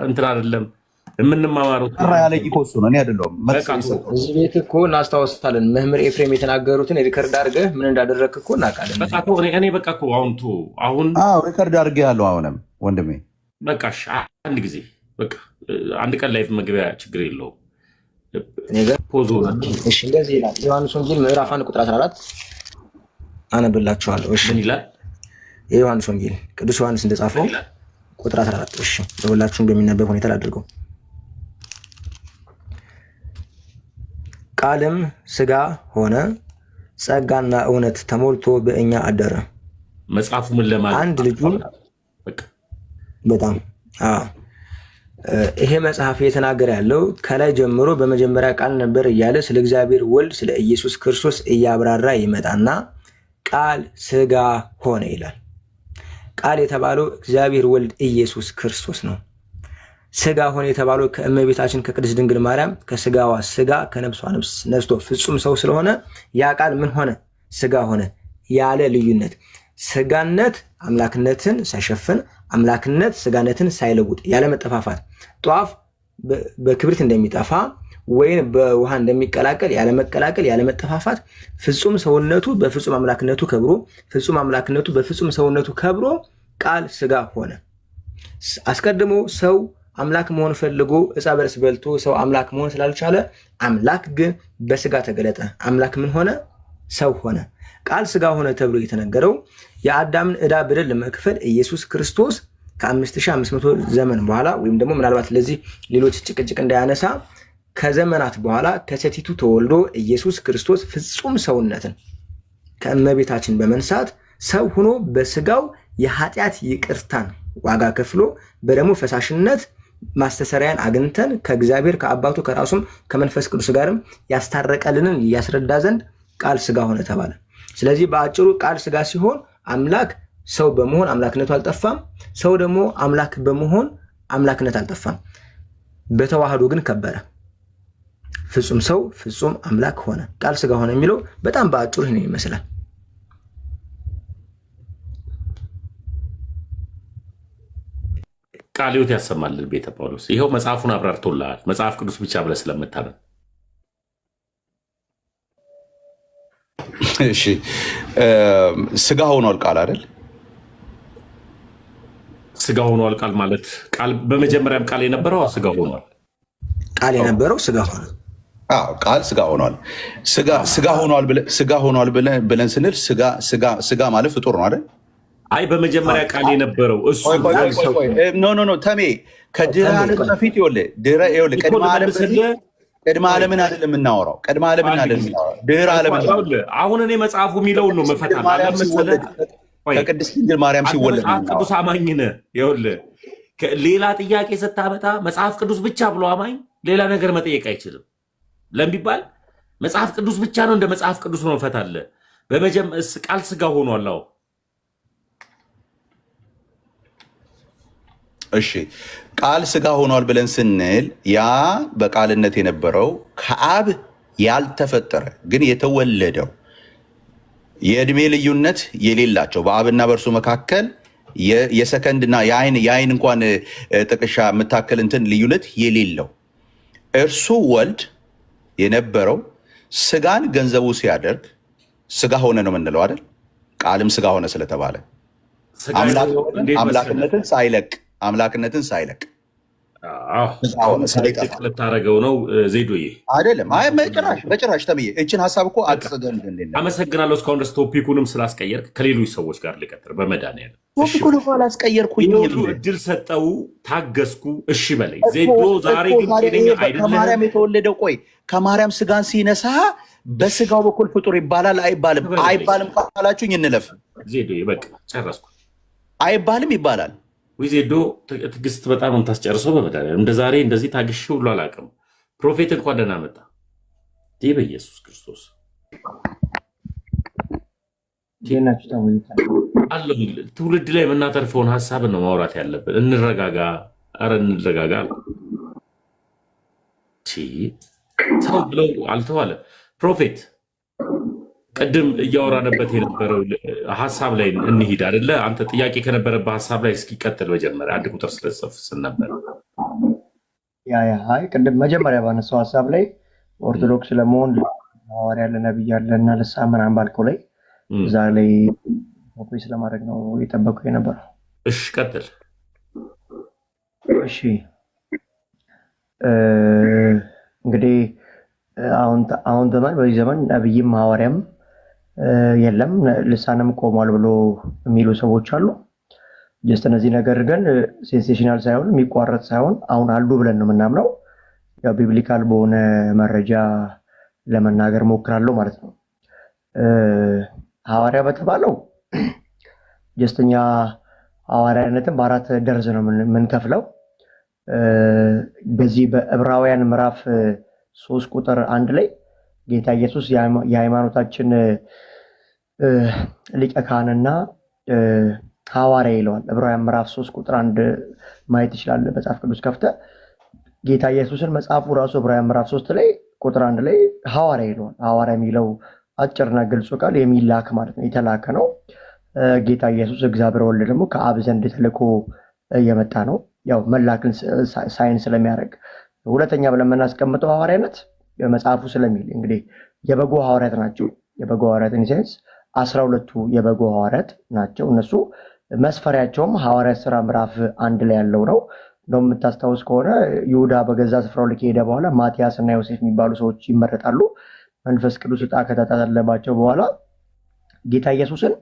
እንትን አይደለም የምንማማረው ያለኝ እኮ እሱ ነው፣ እኔ አይደለሁም። እዚህ ቤት እኮ እናስታውሳለን። መምህር ኤፍሬም የተናገሩትን ሪከርድ አድርገህ ምን እንዳደረግህ እኮ እናውቃለን። እኔ በቃ እኮ አሁን ሪከርድ አድርጌሃለሁ። አሁንም ወንድሜ በቃ አንድ ጊዜ በቃ አንድ ቀን ላይፍ መግቢያ ችግር የለውም። እሺ እንደዚህ ይላል ዮሐንስ ወንጌል ምዕራፍ 1 ቁጥር 14 አነብላችኋለሁ። እሺ ይላል የዮሐንስ ወንጌል ቅዱስ ዮሐንስ እንደጻፈው ቁጥር 14። እሺ ለሁላችሁም በሚነበብ ሁኔታ ላድርገው። ቃልም ሥጋ ሆነ፣ ጸጋና እውነት ተሞልቶ በእኛ አደረ። መጽሐፉ ምን ለማለት አንድ ልጁን በጣም ይሄ መጽሐፍ እየተናገረ ያለው ከላይ ጀምሮ በመጀመሪያ ቃል ነበር እያለ ስለ እግዚአብሔር ወልድ ስለ ኢየሱስ ክርስቶስ እያብራራ ይመጣና ቃል ስጋ ሆነ ይላል። ቃል የተባለው እግዚአብሔር ወልድ ኢየሱስ ክርስቶስ ነው። ስጋ ሆነ የተባለው ከእመቤታችን ከቅድስት ድንግል ማርያም ከስጋዋ ስጋ ከነፍሷ ነፍስ ነስቶ ፍጹም ሰው ስለሆነ ያ ቃል ምን ሆነ? ስጋ ሆነ ያለ ልዩነት። ስጋነት አምላክነትን ሳይሸፍን፣ አምላክነት ስጋነትን ሳይለውጥ ያለ መጠፋፋት። ጧፍ በክብሪት እንደሚጠፋ ወይም በውሃ እንደሚቀላቀል ያለ መቀላቀል ያለ መጠፋፋት ፍጹም ሰውነቱ በፍጹም አምላክነቱ ከብሮ፣ ፍጹም አምላክነቱ በፍጹም ሰውነቱ ከብሮ ቃል ስጋ ሆነ። አስቀድሞ ሰው አምላክ መሆን ፈልጎ ዕፀ በለስ በልቶ ሰው አምላክ መሆን ስላልቻለ አምላክ ግን በስጋ ተገለጠ። አምላክ ምን ሆነ? ሰው ሆነ። ቃል ስጋ ሆነ ተብሎ የተነገረው የአዳምን ዕዳ በደል ለመክፈል ኢየሱስ ክርስቶስ ከ5500 ዘመን በኋላ ወይም ደግሞ ምናልባት ለዚህ ሌሎች ጭቅጭቅ እንዳያነሳ ከዘመናት በኋላ ከሴቲቱ ተወልዶ ኢየሱስ ክርስቶስ ፍጹም ሰውነትን ከእመቤታችን በመንሳት ሰው ሆኖ በስጋው የኃጢአት ይቅርታን ዋጋ ከፍሎ በደሙ ፈሳሽነት ማስተሰሪያን አግኝተን ከእግዚአብሔር ከአባቱ ከራሱም ከመንፈስ ቅዱስ ጋርም ያስታረቀልንን ያስረዳ ዘንድ ቃል ስጋ ሆነ ተባለ። ስለዚህ በአጭሩ ቃል ስጋ ሲሆን አምላክ ሰው በመሆን አምላክነቱ አልጠፋም። ሰው ደግሞ አምላክ በመሆን አምላክነት አልጠፋም። በተዋህዶ ግን ከበረ። ፍጹም ሰው ፍጹም አምላክ ሆነ። ቃል ስጋ ሆነ የሚለው በጣም በአጭሩ ይህን ይመስላል። ቃለ ሕይወት ያሰማልን ቤተ ጳውሎስ። ይኸው መጽሐፉን አብራርቶልሃል። መጽሐፍ ቅዱስ ብቻ ብለህ ስለምታምን። እሺ ስጋ ሆኗል ቃል አይደል? ስጋ ሆኗል ቃል ማለት ቃል በመጀመሪያም ቃል የነበረው ስጋ ሆኗል። ቃል የነበረው ስጋ ሆኗል። አዎ ቃል ስጋ ሆኗል። ስጋ ሆኗል ብለን ስንል ስጋ ማለት ፍጡር ነው አይደል? አይ በመጀመሪያ ቃል የነበረው እሱ ኖ ተሜ ከድህረ ዓለም በፊት ይኸውልህ ቅድመ ዓለምን አይደለም የምናወራው። ቅድመ ዓለምን አይደለም የምናወራው፣ ድህረ ዓለምን። አሁን እኔ መጽሐፉ የሚለውን ነው መፈታ ከቅድስት ድንግል ማርያም ሲወለድ መጽሐፍ ቅዱስ አማኝ ነህ። ይኸውልህ ሌላ ጥያቄ ስታመጣ መጽሐፍ ቅዱስ ብቻ ብሎ አማኝ ሌላ ነገር መጠየቅ አይችልም። ለምቢባል መጽሐፍ ቅዱስ ብቻ ነው እንደ መጽሐፍ ቅዱስ ነው መፈታለህ። ቃል ስጋ ሆኗል። አዎ እሺ ቃል ስጋ ሆኗል ብለን ስንል ያ በቃልነት የነበረው ከአብ ያልተፈጠረ ግን የተወለደው የእድሜ ልዩነት የሌላቸው በአብና በእርሱ መካከል የሰከንድና የአይን እንኳን ጥቅሻ የምታክል እንትን ልዩነት የሌለው እርሱ ወልድ የነበረው ስጋን ገንዘቡ ሲያደርግ ስጋ ሆነ ነው የምንለው አይደል? ቃልም ስጋ ሆነ ስለተባለ አምላክነትን ሳይለቅ ልታረገው ነው ዜዶዬ? አይደለም። በጭራሽ ተብዬ እችን ሀሳብ እኮ አመሰግናለሁ። እስካሁን ድረስ ቶፒኩንም ስላስቀየርክ ከሌሎች ሰዎች ጋር ልቀጥር። በመድኃኒዓለም ቶፒኩን እኮ አላስቀየርኩኝ። እድል ሰጠው፣ ታገስኩ። እሺ በለኝ ዜዶ። ዛሬ ግን ጤነኛ አይደለም። ከማርያም የተወለደው ከማርያም ስጋን ሲነሳ በስጋው በኩል ፍጡር ይባላል አይባልም? አይባልም ካላችሁኝ እንለፍ። ዜዶዬ በቃ ጨረስኩ። አይባልም ይባላል። ዜዶ ትዕግስት በጣም ነው የምታስጨርሰው። በመድኃኒዓለም እንደ ዛሬ እንደዚህ ታግሼ ሁሉ አላውቅም። ፕሮፌት እንኳን ደህና መጣ። ይህ በኢየሱስ ክርስቶስ አለ። ትውልድ ላይ የምናተርፈውን ሀሳብ ነው ማውራት ያለብን። እንረጋጋ፣ ኧረ እንረጋጋ። ሰው ብለው አልተዋለ። ፕሮፌት ቅድም እያወራንበት የነበረው ሀሳብ ላይ እንሂድ አይደለ? አንተ ጥያቄ ከነበረበት ሀሳብ ላይ እስኪቀጥል መጀመሪያ አንድ ቁጥር ስለጽፍ ስነበር ቅድም መጀመሪያ ባነሳው ሀሳብ ላይ ኦርቶዶክስ ለመሆን ሐዋርያ ለነብይ ያለና ልሳን ምናምን ባልከው ላይ እዛ ላይ ፎከስ ለማድረግ ነው የጠበቁ የነበረው። እሺ ቀጥል። እሺ እንግዲህ አሁን ዘመን በዚህ ዘመን ነብይም ሐዋርያም የለም ልሳንም ቆሟል ብሎ የሚሉ ሰዎች አሉ። ጀስት እነዚህ ነገር ግን ሴንሴሽናል ሳይሆን የሚቋረጥ ሳይሆን አሁን አሉ ብለን ነው የምናምነው። ያው ቢብሊካል በሆነ መረጃ ለመናገር ሞክራለሁ ማለት ነው። ሐዋርያ በተባለው ጀስተኛ ሐዋርያነትን በአራት ደረጃ ነው የምንከፍለው። በዚህ በዕብራውያን ምዕራፍ 3 ቁጥር 1 ላይ ጌታ ኢየሱስ የሃይማኖታችን ሊቀ ካህንና ሐዋርያ ይለዋል። ዕብራውያን ምዕራፍ 3 ቁጥር 1 ማየት ይችላል መጽሐፍ ቅዱስ ከፍተ ጌታ ኢየሱስን መጽሐፉ ራሱ ዕብራውያን ምዕራፍ 3 ላይ ቁጥር 1 ላይ ሐዋርያ ይለዋል። ሐዋርያ የሚለው አጭርና ግልጹ ቃል የሚላክ ማለት ነው፣ የተላከ ነው። ጌታ ኢየሱስ እግዚአብሔር ወልድ ደግሞ ከአብ ዘንድ ተልኮ የመጣ ነው። ያው መላክን ሳይን ስለሚያደርግ ሁለተኛ ብለን የምናስቀምጠው ሐዋርያነት መጽሐፉ ስለሚል እንግዲህ የበጎ ሐዋርያት ናቸው። የበጎ ሐዋርያት ኢንሴንስ 12ቱ የበጎ ሐዋርያት ናቸው። እነሱ መስፈሪያቸውም ሐዋርያት ሥራ ምዕራፍ 1 ላይ ያለው ነው። እንደውም የምታስታውስ ከሆነ ይሁዳ በገዛ ስፍራው ልክ ሄደ በኋላ ማቲያስ እና ዮሴፍ የሚባሉ ሰዎች ይመረጣሉ። መንፈስ ቅዱስ ዕጣ ከተጣለባቸው በኋላ ጌታ ኢየሱስን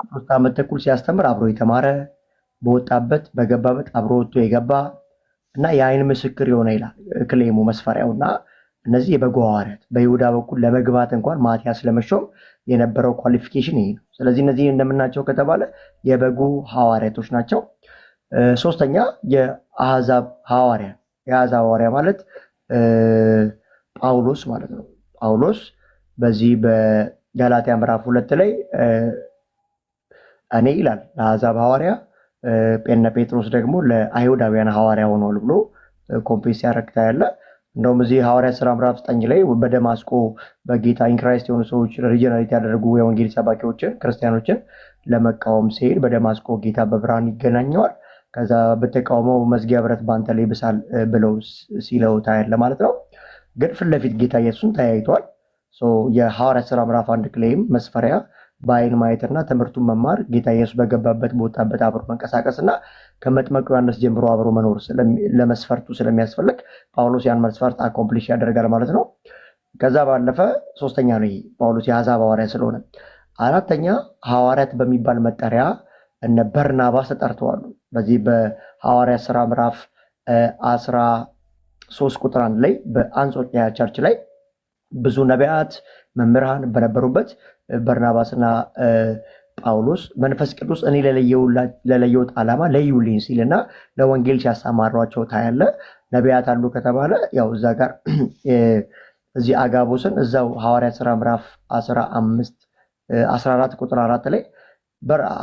3 ዓመት ተኩል ሲያስተምር አብሮ የተማረ በወጣበት በገባበት አብሮ ወጥቶ የገባ እና የአይን ምስክር የሆነ ይላል ክሌሙ መስፈሪያው። እና እነዚህ የበጎ ሐዋርያት በይሁዳ በኩል ለመግባት እንኳን ማቲያስ ለመሾም የነበረው ኳሊፊኬሽን ይሄ ነው። ስለዚህ እነዚህ እንደምናቸው ከተባለ የበጎ ሐዋርያቶች ናቸው። ሶስተኛ የአሕዛብ ሐዋርያ። የአሕዛብ ሐዋርያ ማለት ጳውሎስ ማለት ነው። ጳውሎስ በዚህ በገላትያ ምዕራፍ 2 ላይ እኔ ይላል ለአሕዛብ ሐዋርያ ጴነ ጴጥሮስ ደግሞ ለአይሁዳውያን ሐዋርያ ሆኗል ብሎ ኮምፔስ ያረክታ ያለ። እንደውም እዚህ ሐዋርያ ሥራ ምዕራፍ 9 ላይ በደማስቆ በጌታ ኢንክራይስት የሆኑ ሰዎች ሪጀነሬት ያደረጉ የወንጌል ሰባኪዎችን ክርስቲያኖችን ለመቃወም ሲሄድ በደማስቆ ጌታ በብርሃን ይገናኘዋል። ከዛ በተቃውመው መዝጊያ ብረት ባንተ ላይ ብሳል ብለው ሲለው ታያለ ማለት ነው። ግን ፊት ለፊት ጌታ ኢየሱስን ተያይቷል። የሐዋርያ ሥራ ምዕራፍ 1 ላይም መስፈሪያ በአይን ማየትና ትምህርቱን መማር ጌታ ኢየሱስ በገባበት በወጣበት አብሮ መንቀሳቀስና ከመጥመቁ ዮሐንስ ጀምሮ አብሮ መኖር ለመስፈርቱ ስለሚያስፈልግ ጳውሎስ ያን መስፈርት አኮምፕሊሽ ያደርጋል ማለት ነው። ከዛ ባለፈ ሶስተኛ ነው ጳውሎስ የአሕዛብ ሐዋርያ ስለሆነ። አራተኛ ሐዋርያት በሚባል መጠሪያ እነ በርናባስ ተጠርተዋል። በዚህ በሐዋርያ ሥራ ምዕራፍ 13 ቁጥር 1 ላይ በአንጾኪያ ቸርች ላይ ብዙ ነቢያት መምህራን በነበሩበት በርናባስና ጳውሎስ መንፈስ ቅዱስ እኔ ለለየሁት ዓላማ ለዩልኝ ሲልና ለወንጌል ሲያሰማሯቸው ታያለ። ነቢያት አሉ ከተባለ ያው እዛ ጋር እዚህ አጋቦስን እዛው ሐዋርያ ሥራ ምዕራፍ 14 ቁጥር 4 ላይ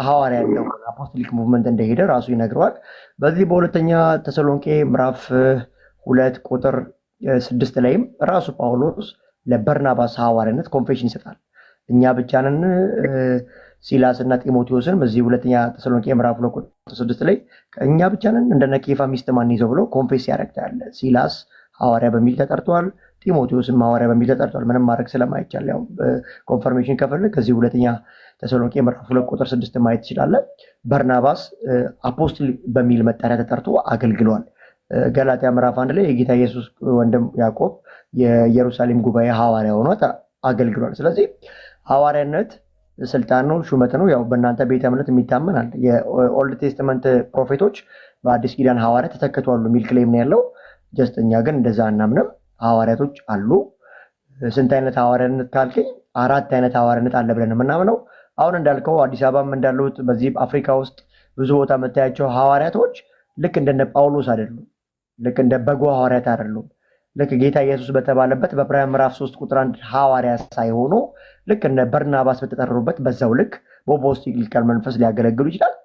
ሐዋርያ እንደው አፖስቶሊክ ሙቭመንት እንደሄደ ራሱ ይነግረዋል። በዚህ በሁለተኛ ተሰሎንቄ ምዕራፍ 2 ቁጥር 6 ላይም ራሱ ጳውሎስ ለበርናባስ ሐዋርያነት ኮንፌሽን ይሰጣል። እኛ ብቻንን ሲላስ እና ጢሞቴዎስን በዚህ ሁለተኛ ተሰሎንቄ ምዕራፍ 2 ቁጥር 6 ላይ እኛ ብቻንን እንደነ ኬፋ ሚስት ማን ይዘው ብሎ ኮንፌስ ያደርጋል። ሲላስ ሐዋርያ በሚል ተጠርቷል። ጢሞቴዎስን ሐዋርያ በሚል ተጠርቷል። ምንም ማድረግ ስለማይቻል ያው ኮንፈርሜሽን ከፈለግ ከዚህ ሁለተኛ ተሰሎንቄ ምዕራፍ 2 ቁጥር 6 ማየት ትችላለህ። በርናባስ አፖስትል በሚል መጠሪያ ተጠርቶ አገልግሏል። ገላትያ ምዕራፍ 1 ላይ የጌታ ኢየሱስ ወንድም ያዕቆብ የኢየሩሳሌም ጉባኤ ሐዋርያ ሆኖ አገልግሏል። ስለዚህ ሐዋርያነት ስልጣን ነው፣ ሹመት ነው። ያው በእናንተ ቤተ እምነት የሚታመን አለ። የኦልድ ቴስትመንት ፕሮፌቶች በአዲስ ኪዳን ሐዋርያ ተተክተዋል የሚል ክሌም ነው ያለው። ጀስት እኛ ግን እንደዛ እናምንም። ሐዋርያቶች አሉ። ስንት አይነት ሐዋርያነት ካልከኝ 4 አይነት ሐዋርያነት አለ ብለን የምናምነው። አሁን እንዳልከው አዲስ አበባም እንዳሉት በዚህ አፍሪካ ውስጥ ብዙ ቦታ የምታያቸው ሐዋርያቶች ልክ እንደነ ጳውሎስ አይደሉም። ልክ እንደ በጎ ሐዋርያት አይደሉም። ልክ ጌታ ኢየሱስ በተባለበት በዕብራውያን ምዕራፍ 3 ቁጥር 1 ሐዋርያ ሳይሆኑ ልክ እነ በርናባስ በተጠሩበት በዛው ልክ በአፖስቶሊካል መንፈስ ሊያገለግሉ ይችላል።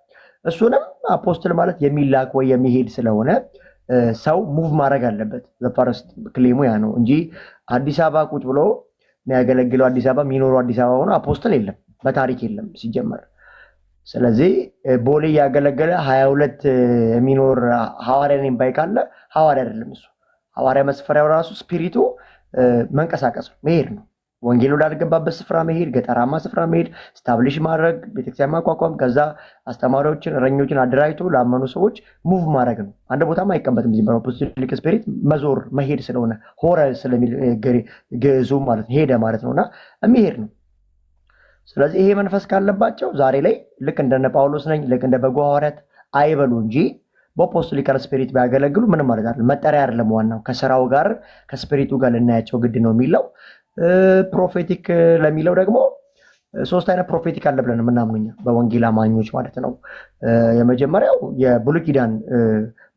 እሱንም አፖስትል ማለት የሚላክ ወይ የሚሄድ ስለሆነ ሰው ሙቭ ማድረግ አለበት። ዘፈረስት ክሌሙ ያ ነው እንጂ አዲስ አበባ ቁጭ ብሎ የሚያገለግለው አዲስ አበባ የሚኖረው አዲስ አበባ ሆኖ አፖስትል የለም፣ በታሪክ የለም ሲጀመር። ስለዚህ ቦሌ ያገለገለ 22 የሚኖር ሐዋርያ ነኝ ባይ ካለ ሐዋርያ አይደለም እሱ። ሐዋርያ መስፈሪያው ራሱ ስፒሪቱ መንቀሳቀስ ነው፣ መሄድ ነው። ወንጌል ወዳልገባበት ስፍራ መሄድ፣ ገጠራማ ስፍራ መሄድ፣ ስታብሊሽ ማድረግ፣ ቤተክርስቲያን ማቋቋም፣ ከዛ አስተማሪዎችን እረኞችን አደራጅቶ ላመኑ ሰዎች ሙቭ ማድረግ ነው። አንድ ቦታም አይቀመጥም። እዚህ በአፖስቶሊክ ስፒሪት መዞር መሄድ ስለሆነ ሆረ ስለሚል ግዕዙ ማለት ነው፣ ሄደ ማለት ነውና የሚሄድ ነው። ስለዚህ ይሄ መንፈስ ካለባቸው ዛሬ ላይ ልክ እንደነ ጳውሎስ ነኝ ልክ እንደ በጎ ሐዋርያት አይበሉ እንጂ በአፖስቶሊካል ስፒሪት ቢያገለግሉ ምንም ማለት አይደለም። መጠሪያ አይደለም ዋናው፣ ከስራው ጋር ከስፒሪቱ ጋር ልናያቸው ግድ ነው የሚለው። ፕሮፌቲክ ለሚለው ደግሞ ሶስት አይነት ፕሮፌቲክ አለ ብለን የምናምኑኛ በወንጌል አማኞች ማለት ነው። የመጀመሪያው የብሉይ ኪዳን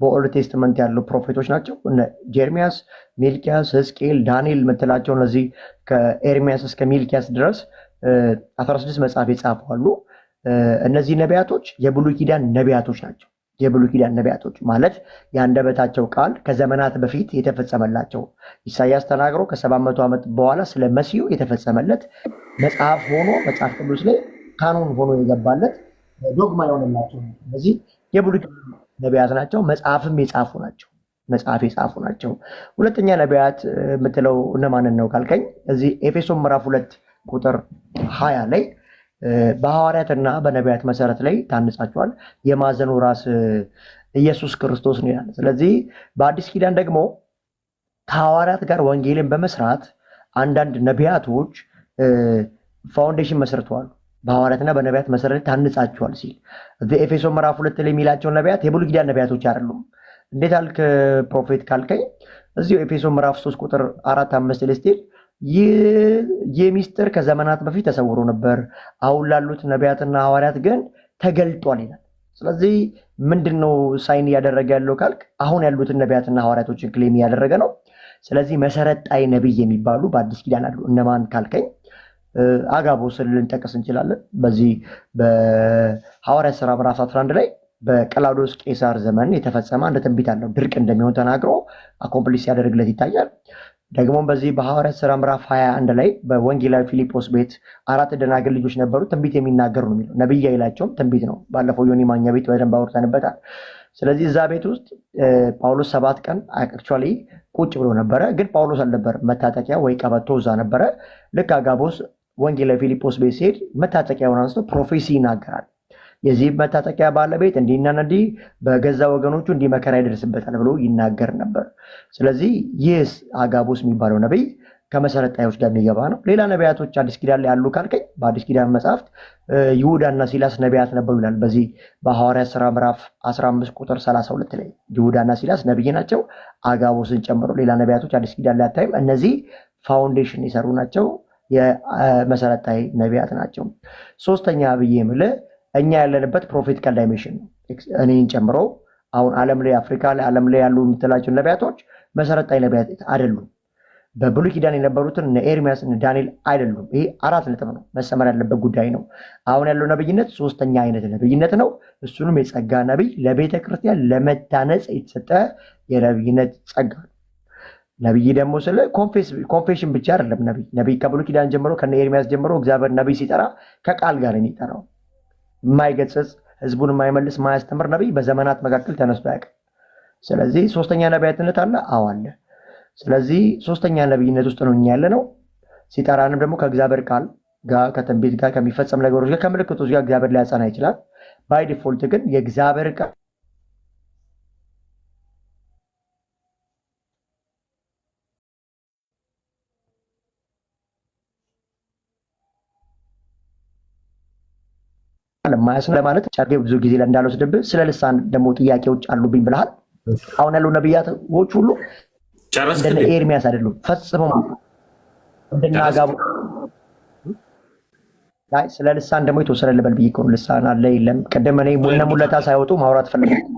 በኦልድ ቴስትመንት ያሉ ፕሮፌቶች ናቸው። እነ ጀርሚያስ፣ ሚልኪያስ፣ ሕዝቅኤል፣ ዳንኤል የምትላቸው እነዚህ ከኤርሚያስ እስከ ሚልኪያስ ድረስ 16 መጽሐፍ የጻፉ አሉ። እነዚህ ነቢያቶች የብሉይ ኪዳን ነቢያቶች ናቸው። የብሉይ ኪዳን ነቢያቶች ማለት የአንደበታቸው ቃል ከዘመናት በፊት የተፈጸመላቸው ኢሳያስ ተናግሮ ከ700 ዓመት በኋላ ስለ መሲሁ የተፈጸመለት መጽሐፍ ሆኖ መጽሐፍ ቅዱስ ላይ ካኖን ሆኖ የገባለት ዶግማ የሆነላቸው እነዚህ የብሉይ ኪዳን ነቢያት ናቸው። መጽሐፍም የጻፉ ናቸው። መጽሐፍ የጻፉ ናቸው። ሁለተኛ ነቢያት የምትለው እነማንን ነው ካልከኝ እዚህ ኤፌሶን ምዕራፍ 2 ቁጥር 20 ላይ በሐዋርያትና በነቢያት መሰረት ላይ ታንጻቸዋል፣ የማዕዘኑ ራስ ኢየሱስ ክርስቶስ ነው ይላል። ስለዚህ በአዲስ ኪዳን ደግሞ ከሐዋርያት ጋር ወንጌልን በመስራት አንዳንድ ነቢያቶች ፋውንዴሽን መስርተዋል። በሐዋርያትና በነቢያት መሰረት ታንጻቸዋል ሲል ኤፌሶን ምዕራፍ 2 ላይ የሚላቸው ነቢያት የብሉይ ኪዳን ነቢያቶች አይደሉም። እንዴት አልክ ፕሮፌት ካልከኝ እዚሁ ኤፌሶን ምዕራፍ 3 ቁጥር 4-5 ላይ ስትሄድ ይህ ሚስጥር ከዘመናት በፊት ተሰውሮ ነበር፣ አሁን ላሉት ነቢያትና ሐዋርያት ግን ተገልጧል ይላል። ስለዚህ ምንድነው ሳይን እያደረገ ያለው ካልክ አሁን ያሉትን ነቢያትና ሐዋርያቶችን ክሌም እያደረገ ነው። ስለዚህ መሰረት ጣይ ነቢይ የሚባሉ በአዲስ ኪዳን አሉ። እነማን ካልከኝ አጋቦስን ልንጠቅስ እንችላለን። በዚህ በሐዋርያት ሥራ ምዕራፍ 11 ላይ በቀላውዶስ ቄሳር ዘመን የተፈጸመ አንድ ትንቢት አለው። ድርቅ እንደሚሆን ተናግሮ አኮምፕሊስ ሲያደርግለት ይታያል። ደግሞ በዚህ በሐዋርያት ሥራ ምዕራፍ 21 ላይ በወንጌላዊ ፊልጶስ ቤት 4 ደናግል ልጆች ነበሩ፣ ትንቢት የሚናገሩ ነው የሚለው። ነብይ አይላቸውም፣ ትንቢት ነው። ባለፈው ዮኒ ማኛ ቤት በደንብ አውርተንበታል። ስለዚህ እዛ ቤት ውስጥ ጳውሎስ 7 ቀን አክቹዋሊ ቁጭ ብሎ ነበረ፣ ግን ጳውሎስ አልነበረ፣ መታጠቂያ ወይ ቀበቶ እዛ ነበረ። ልክ አጋቦስ ወንጌላዊ ፊልጶስ ቤት ሲሄድ መታጠቂያውን አንስቶ ፕሮፌሲ ይናገራል። የዚህ መታጠቂያ ባለቤት እንዲህና እንዲህ በገዛ ወገኖቹ እንዲህ መከራ ይደርስበታል ብሎ ይናገር ነበር። ስለዚህ ይህ አጋቦስ የሚባለው ነቢይ ከመሰረት ጣዮች ጋር የሚገባ ነው። ሌላ ነቢያቶች አዲስ ኪዳን ላይ ያሉ ካልከኝ በአዲስ ኪዳን መጽሐፍት ይሁዳና ሲላስ ነቢያት ነበሩ ይላል። በዚህ በሐዋርያት ሥራ ምዕራፍ 15 ቁጥር 32 ላይ ይሁዳና ሲላስ ነቢይ ናቸው። አጋቦስን ጨምሮ ሌላ ነቢያቶች አዲስ ኪዳን ላይ አታይም። እነዚህ ፋውንዴሽን የሰሩ ናቸው፣ የመሰረት ጣይ ነቢያት ናቸው። ሶስተኛ ብዬ የምልህ እኛ ያለንበት ፕሮፌቲካል ዳይሜንሽን ነው። እኔን ጨምሮ አሁን ዓለም ላይ አፍሪካ ላይ ዓለም ላይ ያሉ የምትላቸው ነቢያቶች መሰረት ጣይ ነቢያት አይደሉም። በብሉይ ኪዳን የነበሩትን እነ ኤርሚያስ እነ ዳንኤል አይደሉም። ይሄ 4 ነጥብ ነው፣ መሰመር ያለበት ጉዳይ ነው። አሁን ያለው ነብይነት ሶስተኛ አይነት ነብይነት ነው። እሱንም የጸጋ ነብይ ለቤተ ክርስቲያን ለመታነጽ የተሰጠ የነብይነት ጸጋ ነው። ነብይ ደግሞ ስለ ኮንፌሽን ብቻ አይደለም። ነብይ ከብሉይ ኪዳን ጀምሮ ከነ ኤርሚያስ ጀምሮ እግዚአብሔር ነብይ ሲጠራ ከቃል ጋር ነው የሚጠራው። የማይገጽጽ ህዝቡን የማይመልስ ማያስተምር ነብይ በዘመናት መካከል ተነስቶ ያውቃል። ስለዚህ ሶስተኛ ነቢያትነት አለ። አዎ አለ። ስለዚህ ሶስተኛ ነብይነት ውስጥ ነው እኛ ያለ ነው። ሲጠራንም ደግሞ ከእግዚአብሔር ቃል ጋር ከትንቢት ጋር ከሚፈጸም ነገሮች ጋር ከምልክቶች ጋር እግዚአብሔር ሊያጸና ይችላል። ባይ ዲፎልት ግን የእግዚአብሔር ቃል ለማለት ጫጌ ብዙ ጊዜ እንዳልወስድብህ ስለ ልሳን ደግሞ ጥያቄዎች አሉብኝ ብለሃል። አሁን ያሉ ነብያቶች ሁሉ እንደነ ኤርሚያስ አይደሉም ፈጽመው። እንደነ አጋቦስ ስለ ልሳን ደግሞ የተወሰነ ልበል ብዬ እኮ ነው። ልሳን አለ የለም ቅድም እኔ ሙለታ ሳይወጡ ማውራት ፈልጋለሁ።